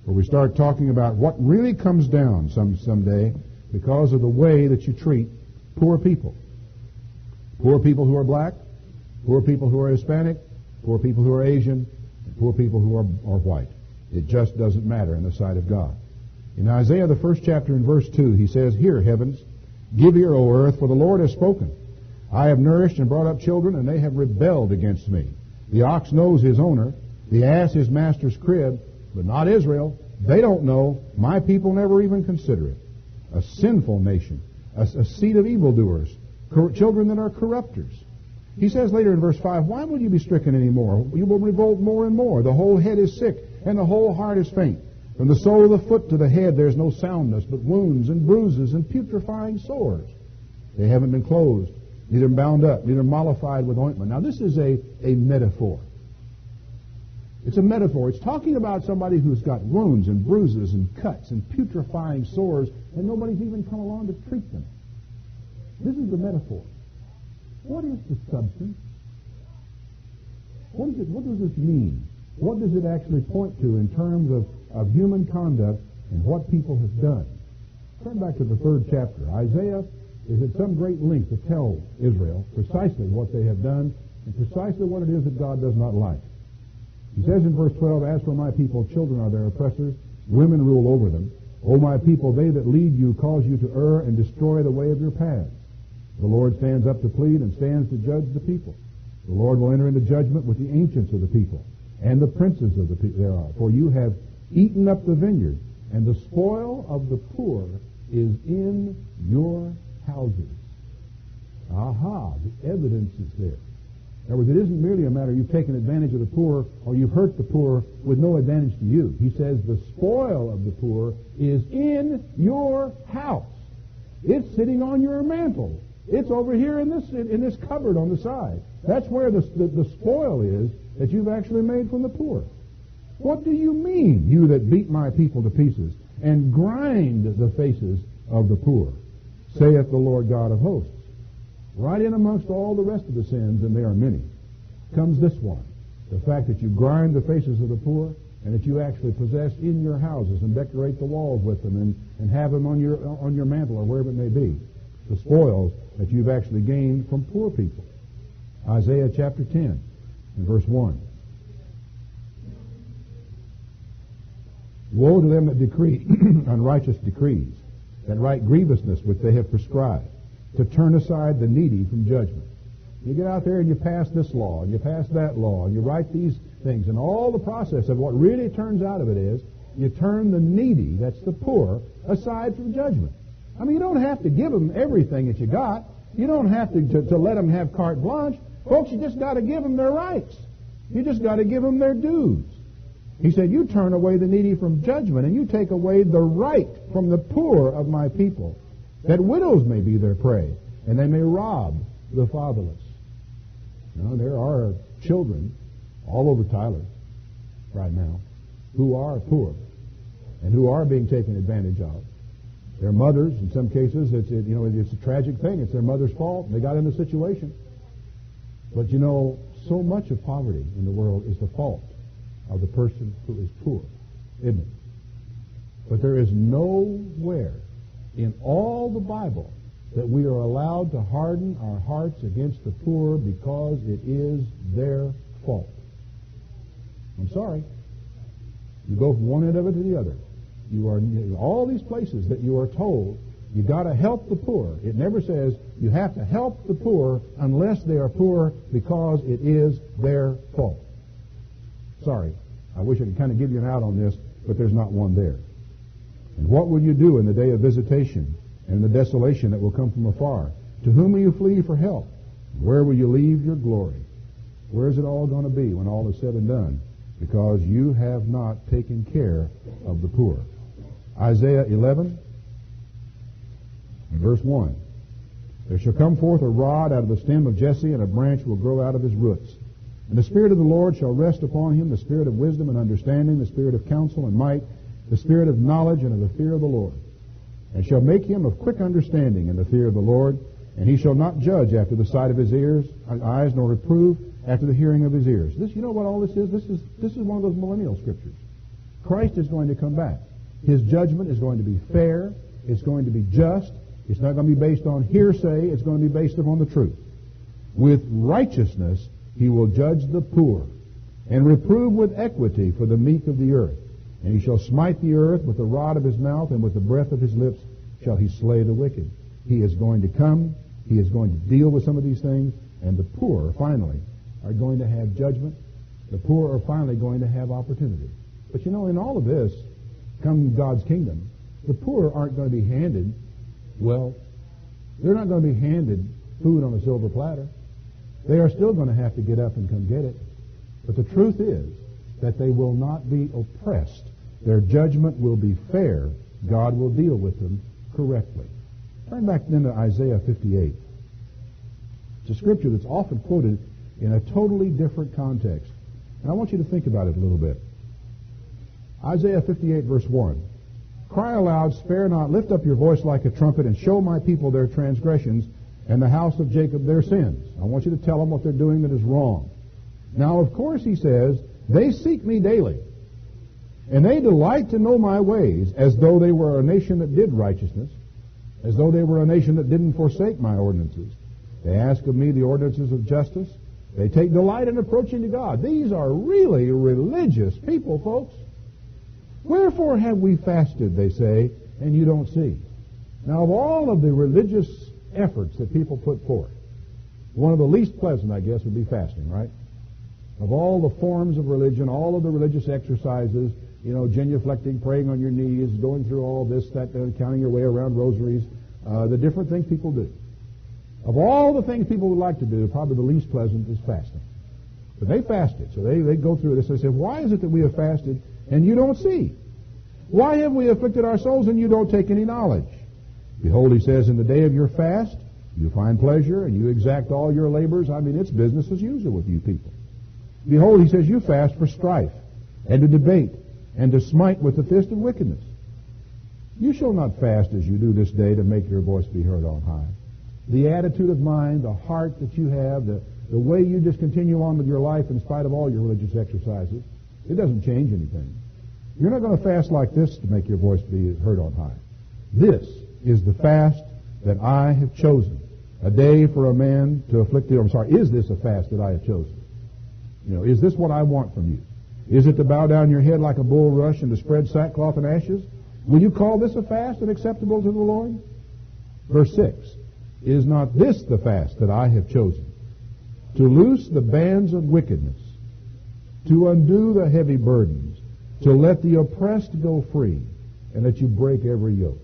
where we start talking about what really comes down someday because of the way that you treat poor people. Poor people who are black, poor people who are Hispanic, poor people who are Asian, and poor people who are white. It just doesn't matter in the sight of God. In Isaiah, the first chapter, in verse 2, he says, "Hear, heavens, give ear, O earth, for the Lord has spoken. I have nourished and brought up children, and they have rebelled against me. The ox knows his owner, the ass his master's crib, but not Israel. They don't know. My people never even consider it. A sinful nation, a seed of evildoers, children that are corrupters." He says later in verse 5, "Why will you be stricken any more? You will revolt more and more. The whole head is sick, and the whole heart is faint. From the sole of the foot to the head there is no soundness, but wounds and bruises and putrefying sores. They haven't been closed, neither bound up, neither mollified with ointment." Now this is a metaphor. It's a metaphor. It's talking about somebody who's got wounds and bruises and cuts and putrefying sores, and nobody's even come along to treat them. This is the metaphor. What is the substance? What does this mean? What does it actually point to in terms of human conduct and what people have done? Turn back to the 3rd chapter. Isaiah is at some great length to tell Israel precisely what they have done and precisely what it is that God does not like. He says in verse 12, "As for my people, children are their oppressors, women rule over them. O my people, they that lead you cause you to err and destroy the way of your paths. The Lord stands up to plead and stands to judge the people. The Lord will enter into judgment with the ancients of the people and the princes of the people thereof. For you have eaten up the vineyard, and the spoil of the poor is in your houses." Aha, the evidence is there. In other words, it isn't merely a matter of you've taken advantage of the poor or you've hurt the poor with no advantage to you. He says the spoil of the poor is in your house. It's sitting on your mantle. It's over here in this cupboard on the side. That's where the spoil is that you've actually made from the poor. What do you mean, you that beat my people to pieces and grind the faces of the poor, saith the Lord God of hosts? Right in amongst all the rest of the sins, and there are many, comes this one. The fact that you grind the faces of the poor and that you actually possess in your houses and decorate the walls with them and have them on your mantle or wherever it may be. The spoils that you've actually gained from poor people. Isaiah chapter 10 and verse 1. Woe to them that decree unrighteous decrees, that write grievousness which they have prescribed, to turn aside the needy from judgment. You get out there and you pass this law, and you pass that law, and you write these things, and all the process of what really turns out of it is you turn the needy, that's the poor, aside from judgment. I mean, you don't have to give them everything that you got. You don't have to let them have carte blanche. Folks, you just got to give them their rights. You just got to give them their dues. He said, you turn away the needy from judgment, and you take away the right from the poor of my people, that widows may be their prey, and they may rob the fatherless. Now, there are children all over Tyler right now who are poor and who are being taken advantage of. Their mothers, in some cases, it's a tragic thing. It's their mother's fault. They got in the situation. But so much of poverty in the world is the fault of the person who is poor, isn't it? But there is nowhere in all the Bible that we are allowed to harden our hearts against the poor because it is their fault. I'm sorry. You go from one end of it to the other. You are all these places that you are told you got to help the poor. It never says you have to help the poor unless they are poor because it is their fault. Sorry. I wish I could kind of give you an out on this, but there's not one there. And what will you do in the day of visitation and the desolation that will come from afar? To whom will you flee for help? Where will you leave your glory? Where is it all going to be when all is said and done? Because you have not taken care of the poor. Isaiah 11, verse 1. There shall come forth a rod out of the stem of Jesse, and a branch will grow out of his roots. And the Spirit of the Lord shall rest upon him, the Spirit of wisdom and understanding, the Spirit of counsel and might, the Spirit of knowledge and of the fear of the Lord. And shall make him of quick understanding in the fear of the Lord, and he shall not judge after the sight of his eyes, nor reprove after the hearing of his ears. This, you know what all this is? This is one of those millennial scriptures. Christ is going to come back. His judgment is going to be fair. It's going to be just. It's not going to be based on hearsay. It's going to be based upon the truth. With righteousness he will judge the poor, and reprove with equity for the meek of the earth. And he shall smite the earth with the rod of his mouth, and with the breath of his lips shall he slay the wicked. He is going to come. He is going to deal with some of these things, and the poor, finally, are going to have judgment. The poor are finally going to have opportunity. But in all of this, come God's kingdom, the poor aren't going to be handed, they're not going to be handed food on a silver platter. They are still going to have to get up and come get it. But the truth is that they will not be oppressed. Their judgment will be fair. God will deal with them correctly. Turn back then to Isaiah 58. It's a scripture that's often quoted in a totally different context. And I want you to think about it a little bit. Isaiah 58, verse 1. Cry aloud, spare not, lift up your voice like a trumpet, and show my people their transgressions, and the house of Jacob their sins. I want you to tell them what they're doing that is wrong. Now, of course, he says, they seek me daily, and they delight to know my ways, as though they were a nation that did righteousness, as though they were a nation that didn't forsake my ordinances. They ask of me the ordinances of justice. They take delight in approaching to God. These are really religious people, folks. Wherefore have we fasted, they say, and you don't see? Now, of all of the religious efforts that people put forth, one of the least pleasant, I guess, would be fasting, right? Of all the forms of religion, all of the religious exercises, genuflecting, praying on your knees, going through all this, that, counting your way around rosaries, the different things people do. Of all the things people would like to do, probably the least pleasant is fasting. But they fasted, so they go through this. They say, why is it that we have fasted and you don't see? Why have we afflicted our souls and you don't take any knowledge? Behold, he says, in the day of your fast, you find pleasure and you exact all your labors. I mean, it's business as usual with you people. Behold, he says, you fast for strife and to debate and to smite with the fist of wickedness. You shall not fast as you do this day to make your voice be heard on high. The attitude of mind, the heart that you have, the way you just continue on with your life in spite of all your religious exercises, it doesn't change anything. You're not going to fast like this to make your voice be heard on high. This is the fast that I have chosen, a day for a man to afflict the... is this a fast that I have chosen? Is this what I want from you? Is it to bow down your head like a bulrush and to spread sackcloth and ashes? Will you call this a fast and acceptable to the Lord? Verse 6, is not this the fast that I have chosen? To loose the bands of wickedness, to undo the heavy burdens, to let the oppressed go free, and that you break every yoke.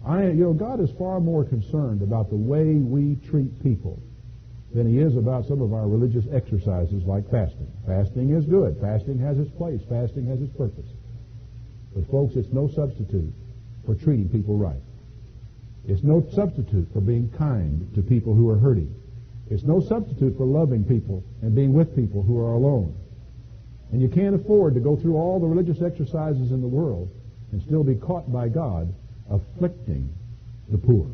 God is far more concerned about the way we treat people than he is about some of our religious exercises like fasting. Fasting is good. Fasting has its place. Fasting has its purpose. But folks, it's no substitute for treating people right. It's no substitute for being kind to people who are hurting. It's no substitute for loving people and being with people who are alone. And you can't afford to go through all the religious exercises in the world and still be caught by God afflicting the poor.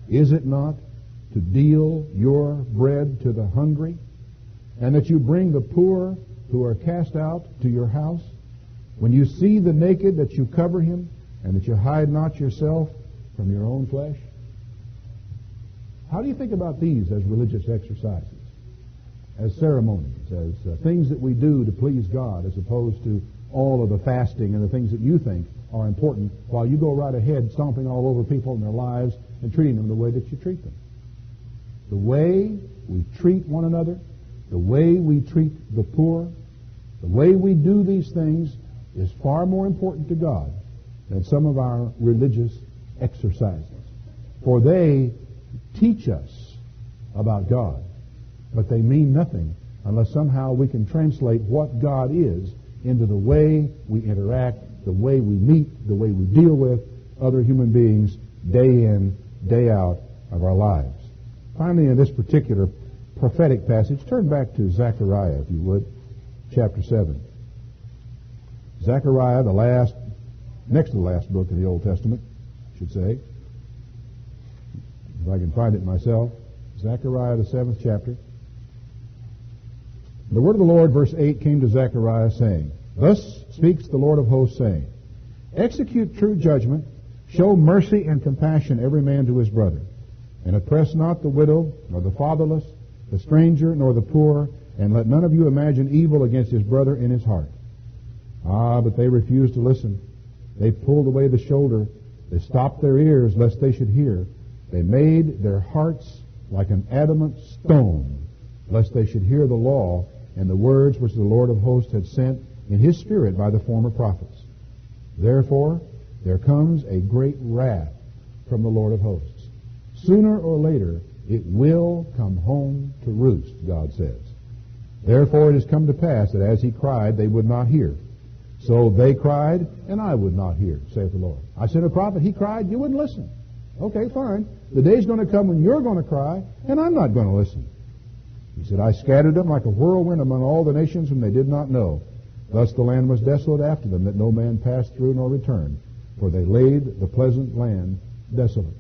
Is it not to deal your bread to the hungry, and that you bring the poor who are cast out to your house? When you see the naked, that you cover him, and that you hide not yourself from your own flesh? How do you think about these as religious exercises, as ceremonies, as things that we do to please God, as opposed to all of the fasting and the things that you think are important, while you go right ahead stomping all over people in their lives and treating them the way that you treat them? The way we treat one another, the way we treat the poor, the way we do these things is far more important to God than some of our religious exercises. For they teach us about God, but they mean nothing unless somehow we can translate what God is into the way we interact, the way we meet, the way we deal with other human beings day in, day out of our lives. Finally, in this particular prophetic passage, turn back to Zechariah, if you would, chapter 7. Zechariah, next to the last book of the Old Testament, I should say. If I can find it myself. Zechariah, the 7th chapter. The word of the Lord, verse 8, came to Zechariah, saying, Thus speaks the Lord of hosts, saying, Execute true judgment, show mercy and compassion every man to his brother, and oppress not the widow, nor the fatherless, the stranger, nor the poor, and let none of you imagine evil against his brother in his heart. Ah, but they refused to listen. They pulled away the shoulder. They stopped their ears, lest they should hear. They made their hearts like an adamant stone, lest they should hear the law and the words which the Lord of hosts had sent in his Spirit by the former prophets. Therefore, there comes a great wrath from the Lord of hosts. Sooner or later, it will come home to roost, God says. Therefore, it has come to pass that as he cried, they would not hear. So they cried, and I would not hear, saith the Lord. I sent a prophet, he cried, you wouldn't listen. Okay, fine. The day's going to come when you're going to cry, and I'm not going to listen. He said, I scattered them like a whirlwind among all the nations whom they did not know. Thus the land was desolate after them, that no man passed through nor returned, for they laid the pleasant land desolate.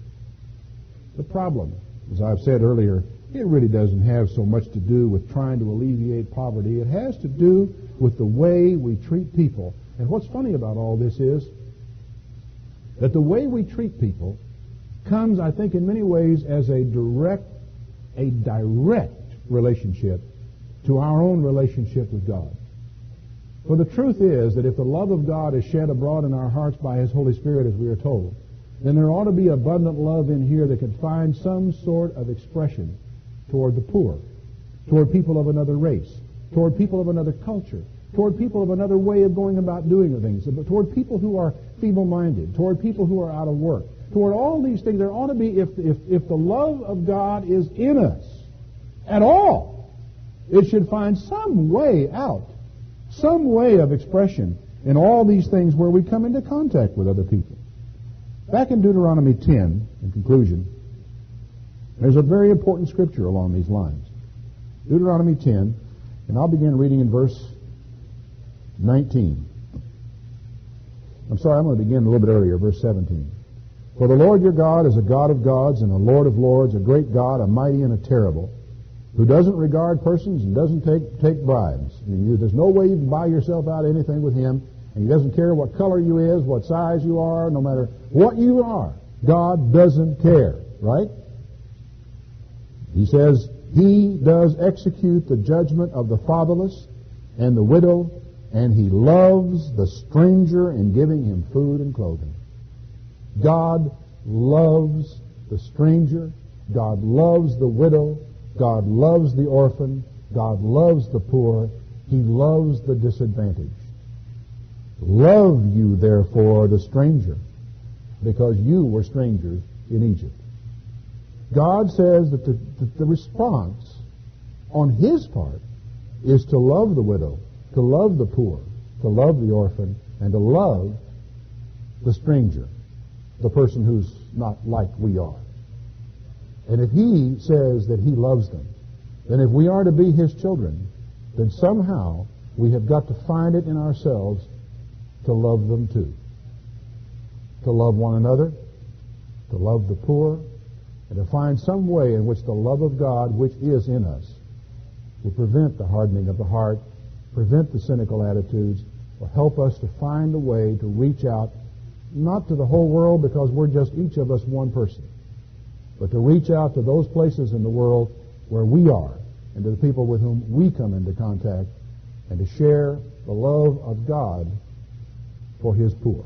The problem, as I've said earlier, it really doesn't have so much to do with trying to alleviate poverty. It has to do with the way we treat people. And what's funny about all this is that the way we treat people comes, I think, in many ways as a direct relationship to our own relationship with God. For the truth is that if the love of God is shed abroad in our hearts by his Holy Spirit, as we are told, then there ought to be abundant love in here that can find some sort of expression toward the poor, toward people of another race, toward people of another culture, toward people of another way of going about doing things, toward people who are feeble-minded, toward people who are out of work, toward all these things. There ought to be, if the love of God is in us at all, it should find some way out, some way of expression in all these things where we come into contact with other people. Back in Deuteronomy 10, in conclusion, there's a very important scripture along these lines. Deuteronomy 10, and I'll begin reading in verse 19. I'm going to begin a little bit earlier, verse 17. For the Lord your God is a God of gods and a Lord of lords, a great God, a mighty and a terrible, who doesn't regard persons and doesn't take bribes. There's no way you can buy yourself out of anything with him, and he doesn't care what color you is, what size you are, no matter what you are. God doesn't care, right? He says, he does execute the judgment of the fatherless and the widow, and he loves the stranger in giving him food and clothing. God loves the stranger. God loves the widow. God loves the orphan. God loves the poor. He loves the disadvantaged. Love you, therefore, the stranger, because you were strangers in Egypt. God says that the response on his part is to love the widow, to love the poor, to love the orphan, and to love the stranger, the person who's not like we are. And if he says that he loves them, then if we are to be his children, then somehow we have got to find it in ourselves to love them too. To love one another, to love the poor, and to find some way in which the love of God, which is in us, will prevent the hardening of the heart, prevent the cynical attitudes, will help us to find a way to reach out, not to the whole world because we're just each of us one person, but to reach out to those places in the world where we are and to the people with whom we come into contact, and to share the love of God for his poor.